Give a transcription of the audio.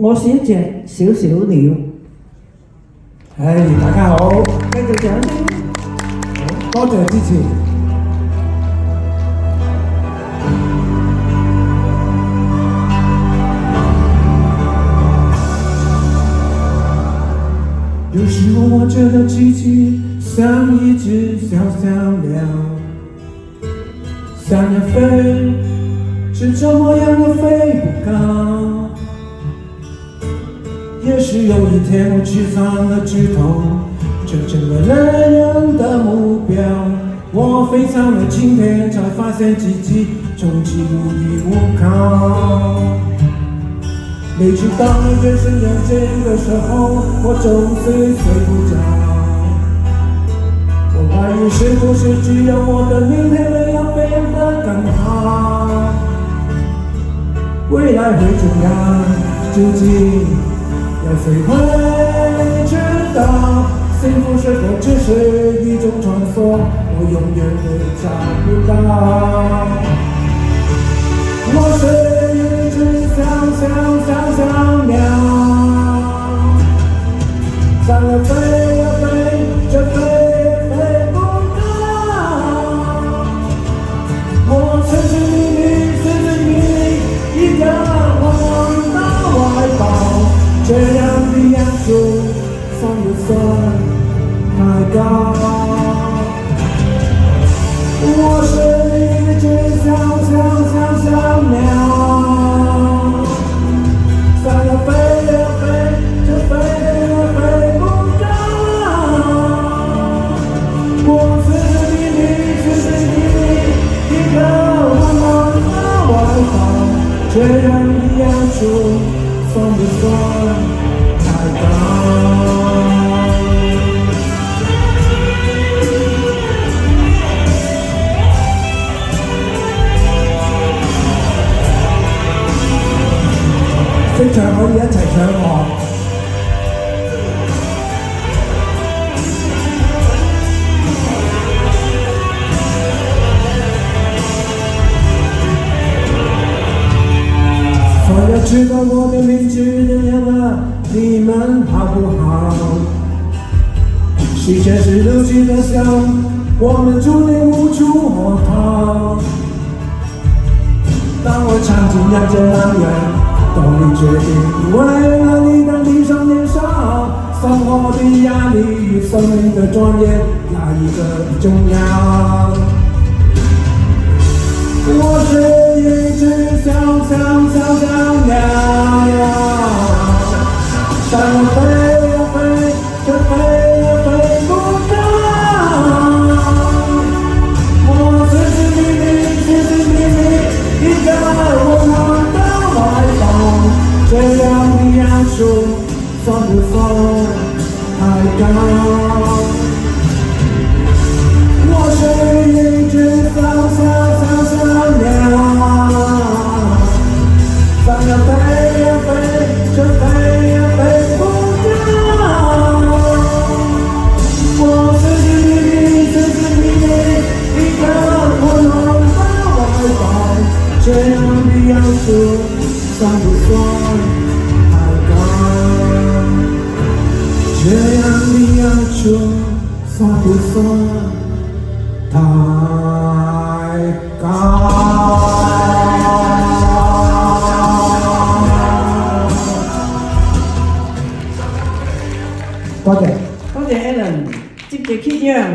我是一隻小小鳥。大家好，繼續掌聲。多謝支持。有时候我觉得自己像一只小小鸟，想要飞，是怎么样都飞不高。也许有一天我去上了枝头，这成了人人的目标。我飞上了青天，才发现自己终其无依无靠。每次当我夜深人静的时候，我总是睡不着。我怀疑是不是只有我的明天没有变得更好，未来会怎样，究竟要谁会知道？幸福是否只是一种传说，我永远都找不到。我是一只小鸟，想要飞呀飞，却飞不高。我寻寻觅觅，一个温暖的怀抱，这样的样子算不算太高？我是一只小鸟，想要飞呀飞，却飞不高。我寻寻觅觅，一个温暖的怀抱，这样的样子算不算太高？識唱可以一齊唱喎。所有知道我的名字的人啊，你們好不好？世界是流氣的小，我們注定無處可逃。當我嘗盡人間冷暖，當你決定為了你的理想年少，生活的壓力與生命的莊嚴，哪一個比重要？我是一隻小鳥，想要飛呀飛，卻飛不高。我尋尋覓覓，一個溫暖的懷抱，這樣的樣子算不算太高？我是一隻小鳥，想要飛呀飛，卻飛不高。我尋尋覓覓，一個溫暖的懷抱，這樣的樣子算不算太高？這樣的樣子算不算太高？多謝 Alan，接住 Kit Young。